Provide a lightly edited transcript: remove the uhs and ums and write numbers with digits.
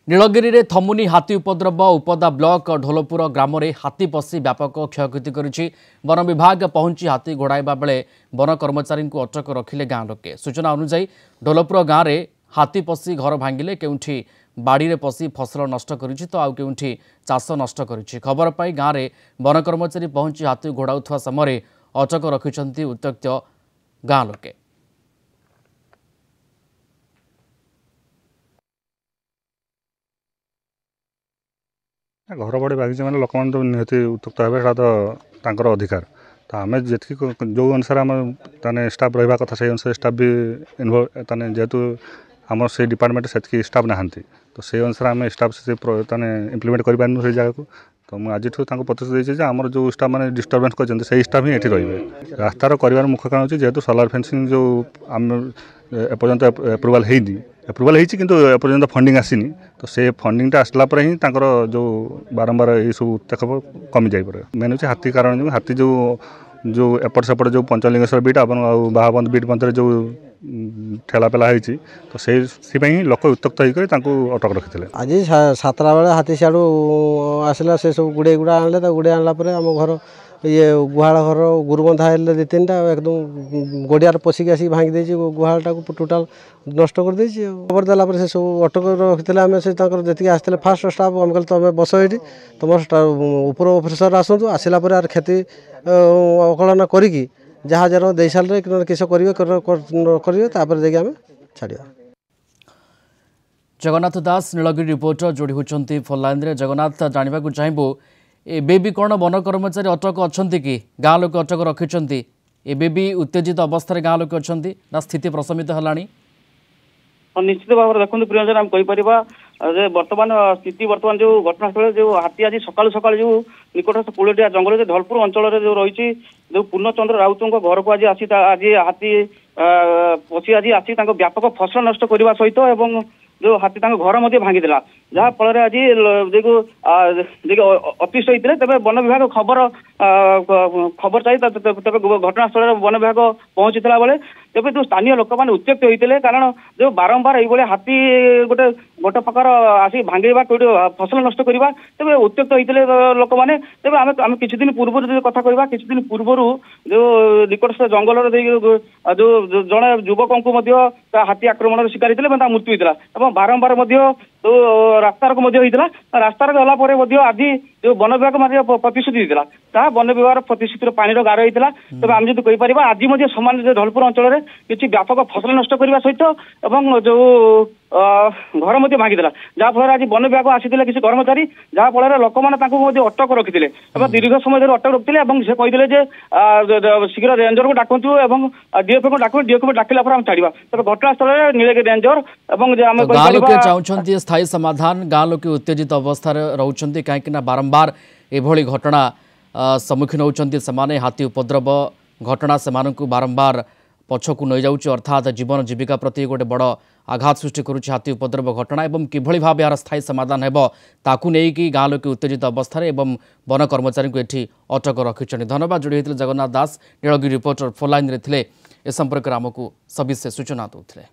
नीलगिरी रे थमुनी हाथी उपद्रव उपदा ब्लॉक ढोलपुर ग्राम में हाथी पशि व्यापक क्षयक्षति करिछि। वन विभाग पहुंची हाथी घोड़ाइबा बेले वन कर्मचारी को अटक रखिले गाँ लोके। सूचना अनुसार ढोलपुर गाँव में हाथी पशि घर भांगिले केउठी बाड़ी रे पशि फसल नष्ट करिछि तो आउ केउठी चाष नष्ट करिछि। खबर पाई गाँव में वन कर्मचारी पहुंची हाथी घोड़ाउथवा समय अटक रखिछन्ति उत्त्यक्त गाँ लोके। घर बड़े बागिचे मैंने लोक तो निहती उत्तक्त है तो अधिकार तो आम जी जो अनुसार आम ताने स्टाफ रहा कथा से अनुसार स्टाफ भी इनवल्व ताने जेहेतु आम से डिपार्टमेंट से स्टाफ नहांती तो से अनुसार आम स्टाफ से ताने इम्प्लीमेंट कर पार्नु से जगह को तो मुझे आज प्रतिश्रुति देती आमर जो स्टाफ मैंने डिस्टर्बेंस कर स्टाफ ही ये रही रास्तार कर मुख्य कारण अच्छे जेहेतु सोलार फेंसिंग जो आम एपर्यंत एप्रुवाल एप्रुवाल होती किंतु एपर्यंत फंडिंग आसीनी तो से फंडिंगटा आसला पर ही जो बारंबार ये सब उत्तेक कमी जाए मेन होची हाथी कारण जो हाथी जो एपट सेपट जो पंचलिंगेश्वर बीट बाहाबंद बीट मध्य जो ठेलापेला होती तो से लोक उत्तक्त होकर अटक रखी। आज 7टा बेले हाथी सियाड़ू आसला से सब गुड़े गुड़ा आनले तो गुड़े आनला आम घर ये गुहाल घर गुरुबंधा है 2-3टा एकदम गड़ियार पशिक आसिक भांगी देछि गुहालटा को टोटाल नष्ट कर देछि। खबर देला पर से सब अटक रखिते आम से जी आसते फास्ट स्टाफ आम कहले तुम बस ये तुम ऊपर ऑफिसर आसतु आसला आर क्षति अकलन करी जहाँ जार दे सारे किस करेंगे छाड़ा। जगन्नाथ दास नीलगिरी रिपोर्टर जोड़ी होती फोन लाइन रे। जगन्नाथ जानवा चाहबू एबे भी कौन वन कर्मचारी अटक अच्छा कि गाँ लोक अटक रखिंट एबे भी उत्तेजित अवस्था गाँ लोक अच्छा ना स्थिति प्रशमित है? निश्चित भाव में देखते प्रियंजन आम कहीपर बर्तमान स्थिति बर्तमान जो घटनास्थल जो हाथी आज सकाल सकाल जो निकटस्थ पुलटिया जंगल ढलपुर अंचल जो रही जो पूर्णचंद्र राउत घर को आज हाथी पशि आज आसी व्यापक फसल नष्ट करने सहित एवं जो हाथी घर मध्य भांगीदेला जहाँ फल आज अतिष्ट होते तेज वन विभाग खबर चाहिए घटनास्थल वन विभाग पहुंची बेले तेज जो स्थानीय लोक मैंने उत्त्यक्त होते कारण जो बारंबार ये हाथी गोटे प्रकार आसी भांगेवा कोई फसल नष्ट करवा तेज उत्त्यक्त होते लोक मैंने तेज आम किसी दिन पूर्व कथा कह किसी दिन पूर्व जो निकटस्थ जंगल जो जड़े युवक को हाथी आक्रमण शिकार होते मृत्यु होता बारंबार तो रास्तार रास्तार गला आज जो वन विभाग प्रतिश्रुति देता वन विभाग प्रतिश्रुतिर पानी गार होता तेज आम जो कहीपर आज सामान ढलपुर अंचल किसी व्यापक फसल नष्ट करने सहित जो घर मध्य भांगीदेला जहाँ फल आज वन विभाग आसी किसी कर्मचारी जहाँ फल लोक मैंने अटक रखिते दीर्घ समय धर अटक रखिते से कहते शीघ्र रेंजर को डाकतु डीएफओ को डाक डीएफओ डाकिला आम छाड़ा तेज घटनास्थल नीलगिरी रेंजर चाहते स्थायी समाधान गाँ लोके उत्तेजित अवस्था रोचंती कहीं बारंबार एभली घटना सम्मुखीन होती से हाथी उपद्रव घटना से बारंबार पछकू नहीं जाऊँ अर्थात जीवन जीविका प्रति गोटे बड़ आघात सृष्टि करुच्ची हाथी उपद्रव घटना एवं किभली भाव यार स्थायी समाधान हेबो ताकू नेकी गाँ लोके उत्तेजित अवस्था एवं वन कर्मचारी को एठी अटक रखिछन्ति। धन्यवाद। जोड़ी होते जगन्नाथ दास नीलगिरी रिपोर्टर फोन लाइन रे थिले ए संपर्क आमको सविशेष सूचना देउथिले।